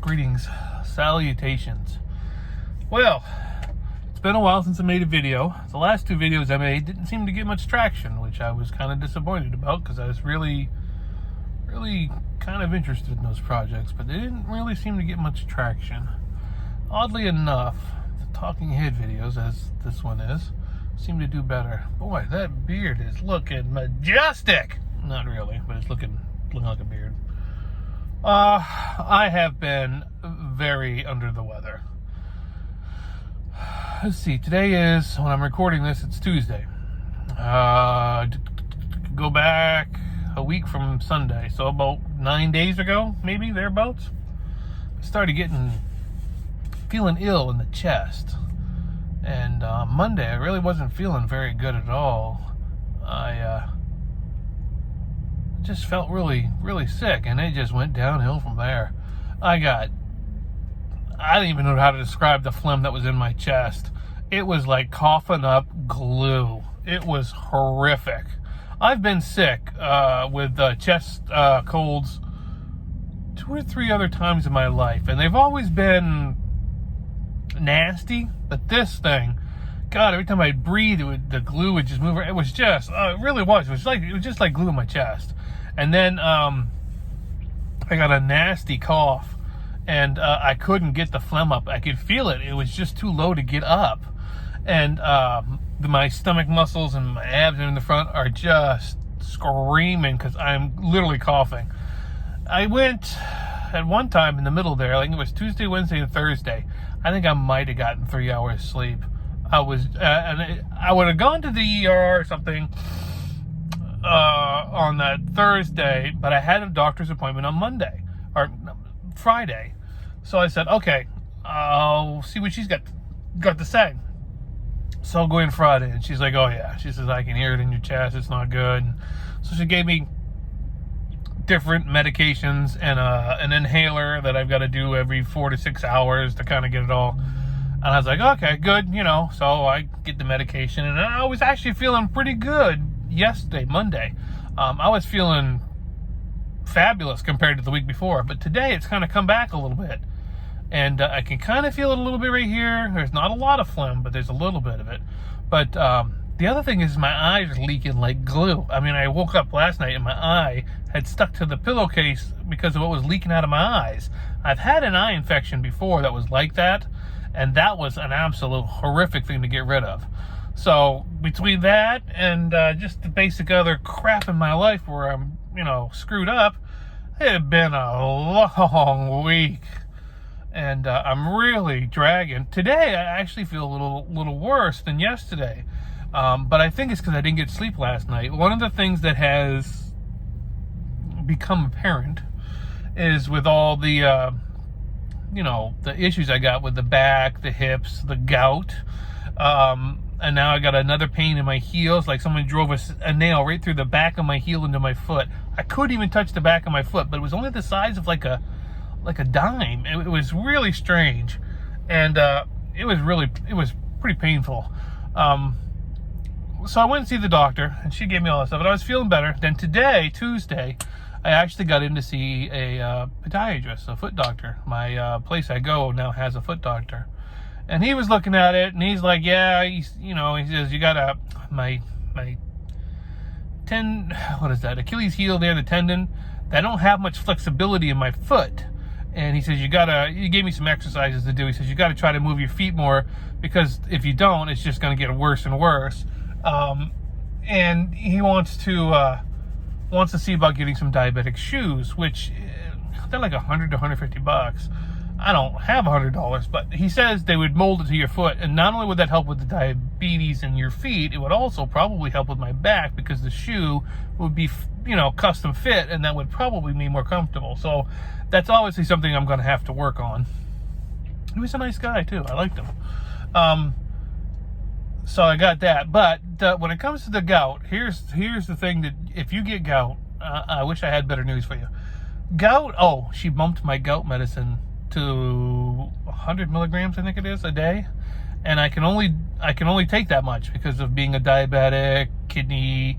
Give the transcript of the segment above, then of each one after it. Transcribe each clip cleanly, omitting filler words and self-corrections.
Greetings, salutations. Well, it's been a while since I made a video. The last two videos I made didn't seem to get much traction, which I was kind of disappointed about because I was really kind of interested in those projects, but they didn't really seem to get much traction. Oddly enough, the talking head videos, as this one is, seem to do better. Boy, that beard is looking majestic. Not really, but it's looking like a beard. I have been very under the weather. Let's see, today is, when I'm recording this, it's Tuesday. Go back a week from Sunday, so about 9 days ago, maybe, thereabouts, I started feeling ill in the chest. And Monday, I really wasn't feeling very good at all. I just felt really sick, and it just went downhill from there. I didn't even know how to describe the phlegm that was in my chest. It was like coughing up glue. It was horrific. I've been sick with chest colds 2 or 3 other times in my life, and they've always been nasty, but this thing, God, every time I breathe, the glue would just move. It was just, it really was. It was just like glue in my chest. And then I got a nasty cough, and I couldn't get the phlegm up. I could feel it. It was just too low to get up. And my stomach muscles and my abs in the front are just screaming because I'm literally coughing. I went at one time in the middle there, like it was Tuesday, Wednesday, and Thursday. I think I might have gotten 3 hours sleep. I would have gone to the ER or something on that Thursday, but I had a doctor's appointment on Monday or Friday. So I said, okay, I'll see what she's got to say. So I'll go in Friday, and she's like, oh yeah. She says, I can hear it in your chest. It's not good. And so she gave me different medications and an inhaler that I've got to do every 4 to 6 hours to kind of get it all. And I was like, okay, good, so I get the medication, and I was actually feeling pretty good yesterday, Monday. I was feeling fabulous compared to the week before, but today it's kind of come back a little bit. And I can kind of feel it a little bit right here. There's not a lot of phlegm, but there's a little bit of it. But the other thing is my eyes are leaking like glue. I mean, I woke up last night and my eye had stuck to the pillowcase because of what was leaking out of my eyes. I've had an eye infection before that was like that, and that was an absolute horrific thing to get rid of. So between that and just the basic other crap in my life where I'm, screwed up, it had been a long week. And I'm really dragging. Today, I actually feel a little worse than yesterday. But I think it's because I didn't get sleep last night. One of the things that has become apparent is with all the, the issues I got with the back, the hips, the gout. And now I got another pain in my heels, like someone drove a nail right through the back of my heel into my foot. I couldn't even touch the back of my foot, but it was only the size of like a dime. It was really strange, and it was pretty painful. So I went and see the doctor, and she gave me all that stuff, and I was feeling better. Then today, Tuesday, I actually got in to see a podiatrist, a foot doctor. My place I go now has a foot doctor, and he was looking at it, and he's like, yeah, he says, you got my Achilles heel there, the tendon, I don't have much flexibility in my foot. And he says, he gave me some exercises to do. He says, you got to try to move your feet more, because if you don't, it's just going to get worse and worse. And he wants to see about getting some diabetic shoes, which they're like $100 to $150. I don't have $100, but he says they would mold it to your foot. And not only would that help with the diabetes in your feet, it would also probably help with my back, because the shoe would be, custom fit, and that would probably be more comfortable. So that's obviously something I'm going to have to work on. He was a nice guy too. I liked him. So I got that. But when it comes to the gout, here's the thing, that if you get gout, I wish I had better news for you. Gout. Oh, she bumped my gout medicine to 100 milligrams, I think it is, a day, and I can only take that much because of being a diabetic, kidney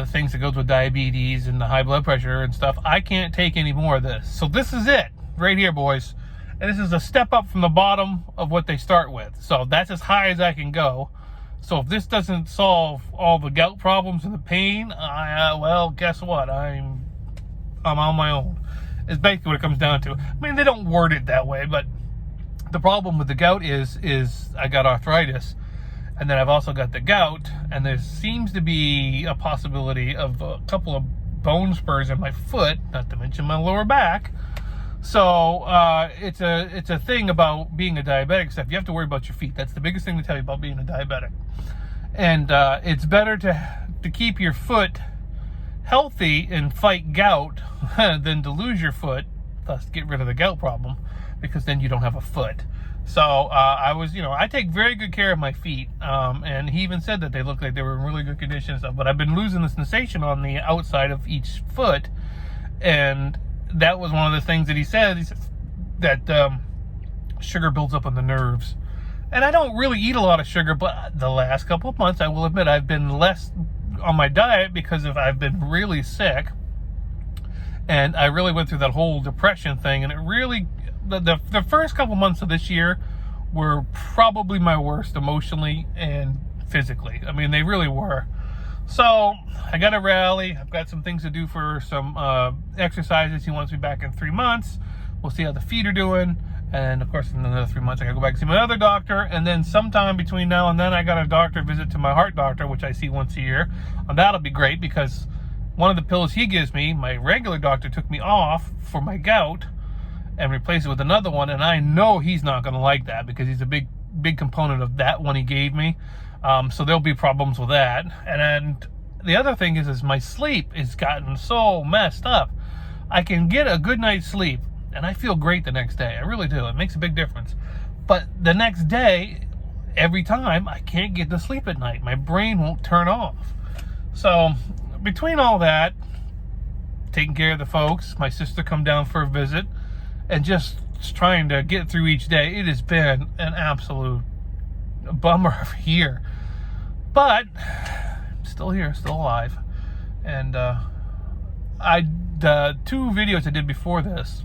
things that goes with diabetes and the high blood pressure and stuff. I can't take any more of this. So this is it. right here, boys. And this is a step up from the bottom of what they start with. So that's as high as I can go. So if this doesn't solve all the gout problems and the pain, well, guess what? I'm on my own. Is basically what it comes down to. I mean, they don't word it that way, but the problem with the gout is I got arthritis, and then I've also got the gout, and there seems to be a possibility of a couple of bone spurs in my foot, not to mention my lower back. So it's a thing about being a diabetic stuff. You have to worry about your feet. That's the biggest thing to tell you about being a diabetic. And it's better to keep your foot healthy and fight gout than to lose your foot, thus get rid of the gout problem, because then you don't have a foot. So I take very good care of my feet, and he even said that they looked like they were in really good condition and stuff, but I've been losing the sensation on the outside of each foot, and that was one of the things that he said. He said that sugar builds up on the nerves, and I don't really eat a lot of sugar, but the last couple of months, I will admit, I've been less on my diet because I've been really sick, and I really went through that whole depression thing, and it really, the first couple months of this year were probably my worst emotionally and physically. I mean, they really were. So I got to rally. I've got some things to do for some exercises. He wants me back in 3 months. We'll see how the feet are doing. And of course, in another 3 months, I gotta go back and see my other doctor. And then sometime between now and then, I got a doctor visit to my heart doctor, which I see once a year. And that'll be great because one of the pills he gives me, my regular doctor took me off for my gout and replaced it with another one. And I know he's not gonna like that because he's a big component of that one he gave me. So there'll be problems with that. And the other thing is my sleep has gotten so messed up. I can get a good night's sleep, and I feel great the next day. I really do. It makes a big difference. But the next day, every time, I can't get to sleep at night. My brain won't turn off. So between all that, taking care of the folks, my sister come down for a visit, and just trying to get through each day, it has been an absolute bummer of a year. But I'm still here, still alive. And the 2 videos I did before this,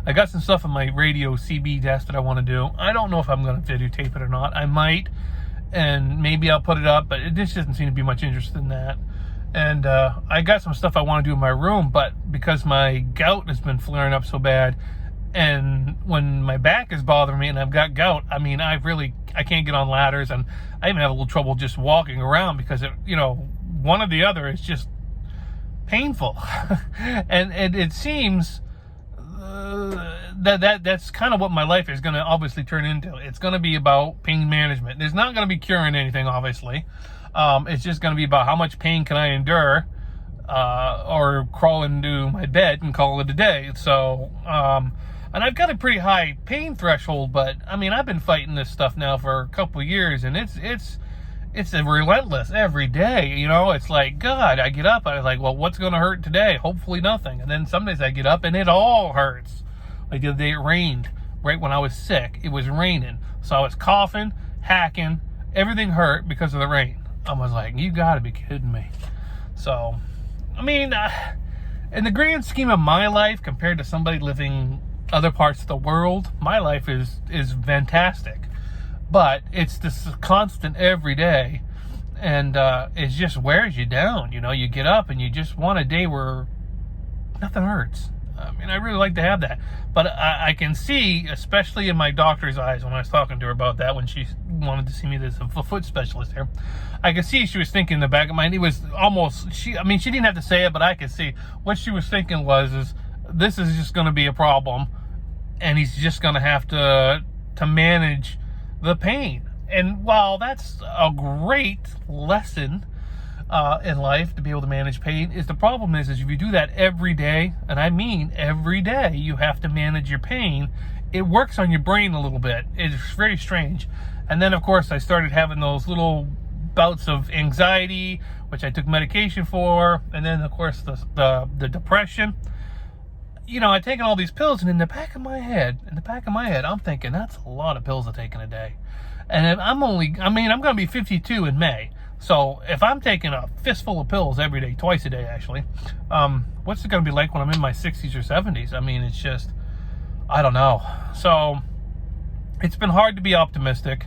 I got some stuff on my radio CB test that I want to do. I don't know if I'm going to videotape it or not. I might, and maybe I'll put it up, but it just doesn't seem to be much interest in that. And I got some stuff I want to do in my room, but because my gout has been flaring up so bad, and when my back is bothering me and I've got gout, I mean, I can't get on ladders, and I even have a little trouble just walking around because, one or the other is just painful. and it seems that's kind of what my life is going to obviously turn into. It's going to be about pain management. There's not going to be curing anything, obviously. It's just going to be about how much pain can I endure, or crawl into my bed and call it a day. So, and I've got a pretty high pain threshold, but I mean, I've been fighting this stuff now for a couple of years, and it's a relentless every day. It's like, God, I get up and I'm like, well, what's going to hurt today? Hopefully nothing. And then some days I get up and it all hurts. Like the other day it rained right when I was sick. It was raining. So I was coughing, hacking, everything hurt because of the rain. I was like, you gotta be kidding me. So, I mean, in the grand scheme of my life compared to somebody living other parts of the world, my life is fantastic. But it's this constant every day, and it just wears you down. You get up and you just want a day where nothing hurts. I mean, I really like to have that. But I can see, especially in my doctor's eyes, when I was talking to her about that, when she wanted to see me as a foot specialist here, I could see she was thinking in the back of my mind, it was almost, she didn't have to say it, but I could see what she was thinking is this is just going to be a problem, and he's just going to have to manage the pain. And while that's a great lesson in life, to be able to manage pain, the problem is if you do that every day, and I mean every day, you have to manage your pain, it works on your brain a little bit. It's very strange. And then of course I started having those little bouts of anxiety, which I took medication for, and then of course the depression. I'd taken all these pills, and in the back of my head, I'm thinking, that's a lot of pills to take in a day. And I'm going to be 52 in May. So if I'm taking a fistful of pills every day, twice a day actually, what's it going to be like when I'm in my 60s or 70s? I mean, it's just, I don't know. So it's been hard to be optimistic.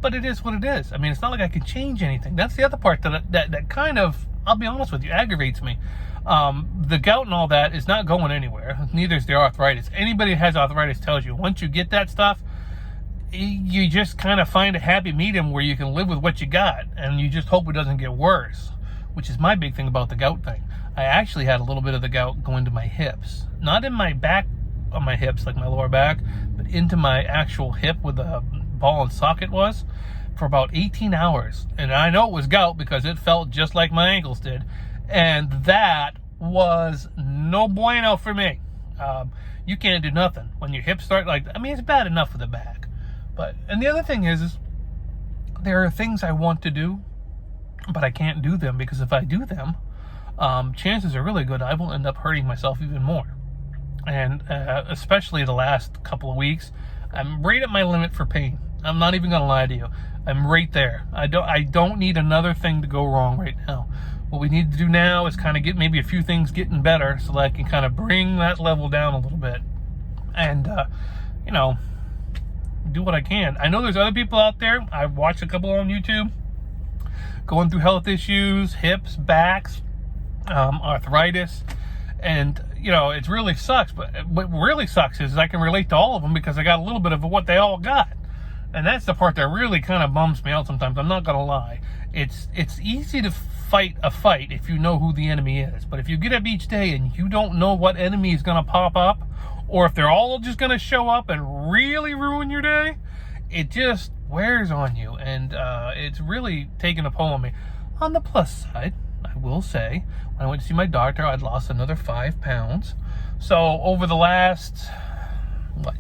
But it is what it is. I mean, it's not like I can change anything. That's the other part that kind of, I'll be honest with you, aggravates me. The gout and all that is not going anywhere. Neither is the arthritis. Anybody who has arthritis tells you, once you get that stuff, you just kind of find a happy medium where you can live with what you got, and you just hope it doesn't get worse, which is my big thing about the gout thing. I actually had a little bit of the gout going to my hips. Not in my back on my hips, like my lower back, but into my actual hip where the ball and socket was, for about 18 hours. And I know it was gout because it felt just like my ankles did. And that was no bueno for me. You can't do nothing. When your hips start it's bad enough for the back. And the other thing is there are things I want to do, but I can't do them because if I do them, chances are really good I will end up hurting myself even more. And especially the last couple of weeks, I'm right at my limit for pain. I'm not even gonna lie to you. I'm right there. I don't need another thing to go wrong right now. What we need to do now is kind of get maybe a few things getting better so that I can kind of bring that level down a little bit. And, do what I can. I know there's other people out there. I've watched a couple on YouTube going through health issues, hips, backs, arthritis. And, it really sucks. But what really sucks is I can relate to all of them because I got a little bit of what they all got. And that's the part that really kind of bums me out sometimes. I'm not going to lie. It's easy to fight a fight if you know who the enemy is. But if you get up each day and you don't know what enemy is going to pop up, or if they're all just going to show up and really ruin your day, it just wears on you. And it's really taken a toll on me. On the plus side, I will say, when I went to see my doctor, I'd lost another 5 pounds. So over the last,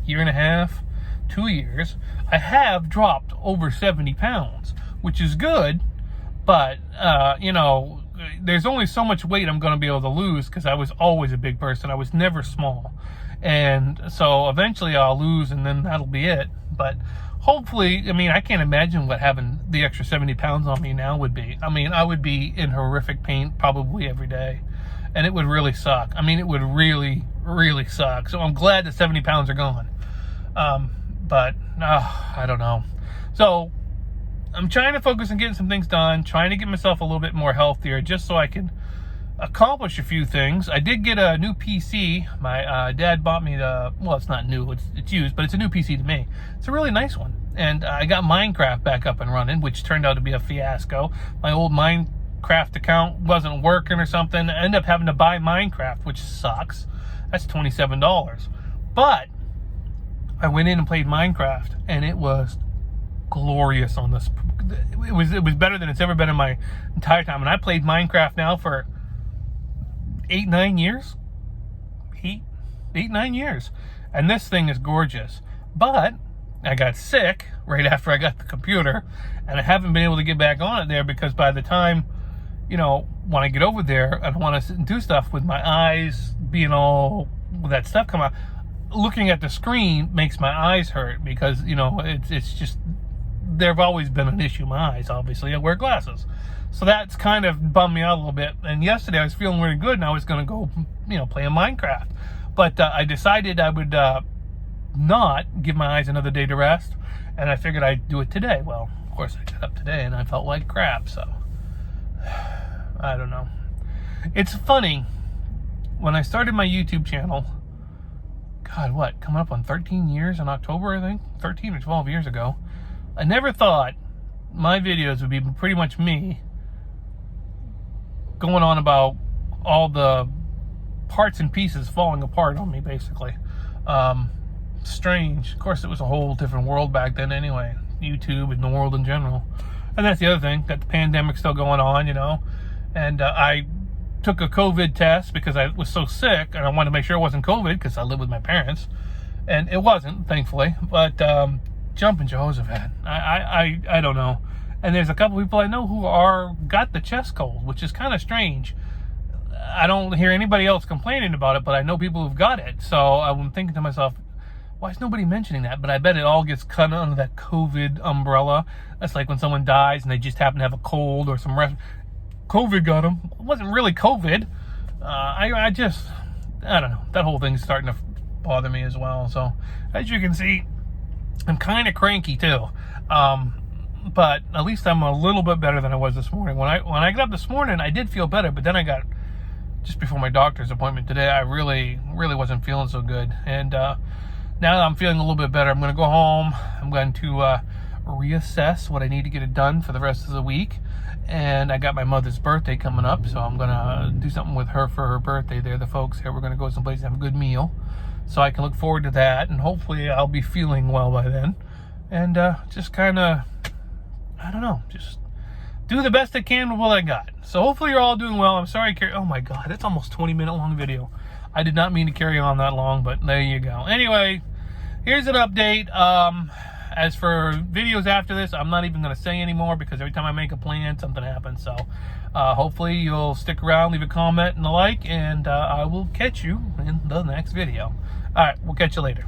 year and a half, 2 years, I have dropped over 70 pounds, which is good. But, there's only so much weight I'm going to be able to lose because I was always a big person. I was never small. And so eventually I'll lose and then that'll be it. But hopefully, I can't imagine what having the extra 70 pounds on me now would be. I would be in horrific pain probably every day. And it would really suck. It would really, really suck. So I'm glad that 70 pounds are gone. But I don't know. So I'm trying to focus on getting some things done, trying to get myself a little bit more healthier just so I can accomplish a few things. I did get a new PC. My dad bought me it's not new, it's used, but it's a new PC to me. It's a really nice one. And I got Minecraft back up and running, which turned out to be a fiasco. My old Minecraft account wasn't working or something. I ended up having to buy Minecraft, which sucks. That's $27. But I went in and played Minecraft, and it was glorious on this. It was better than it's ever been in my entire time. And I played Minecraft now for 8-9 years. 8-9 years. And this thing is gorgeous. But I got sick right after I got the computer, and I haven't been able to get back on it there because by the time, when I get over there, I don't want to sit and do stuff with my eyes being all with that stuff come out. Looking at the screen makes my eyes hurt because, it's just, they've always been an issue. My eyes, obviously. I wear glasses. So that's kind of bummed me out a little bit. And yesterday I was feeling really good and I was going to go, play a Minecraft. But I decided I would not give my eyes another day to rest. And I figured I'd do it today. Well, of course I got up today and I felt like crap. So, I don't know. It's funny. When I started my YouTube channel, God, coming up on 13 years in October, I think? 13 or 12 years ago. I never thought my videos would be pretty much me going on about all the parts and pieces falling apart on me, basically. Strange. Of course, it was a whole different world back then anyway. YouTube and the world in general. And that's the other thing, that the pandemic's still going on, And I took a COVID test because I was so sick, and I wanted to make sure it wasn't COVID because I live with my parents. And it wasn't, thankfully. But jumping Jehoshaphat, I don't know. And there's a couple people I know who got the chest cold, which is kind of strange. I don't hear anybody else complaining about it, but I know people who've got it. So I'm thinking to myself, why is nobody mentioning that? But I bet it all gets cut under that COVID umbrella. That's like when someone dies and they just happen to have a cold or some COVID got them. It wasn't really COVID. I don't know. That whole thing's starting to bother me as well. So, as you can see, I'm kind of cranky too. But at least I'm a little bit better than I was this morning. When I got up this morning, I did feel better, but then I got, just before my doctor's appointment today, I really wasn't feeling so good. And now that I'm feeling a little bit better, I'm going to go home. I'm going to reassess what I need to get it done for the rest of the week. And I got my mother's birthday coming up, so I'm going to do something with her for her birthday. They're the folks here. We're going to go someplace and have a good meal, so I can look forward to that. And hopefully I'll be feeling well by then. And just kind of, I don't know, just do the best I can with what I got. So hopefully you're all doing well. I'm sorry, oh my God, that's almost 20-minute long video. I did not mean to carry on that long, but there you go. Anyway, here's an update. As for videos after this, I'm not even going to say anymore, because every time I make a plan, something happens. So hopefully you'll stick around, leave a comment and a like, and I will catch you in the next video. All right, we'll catch you later.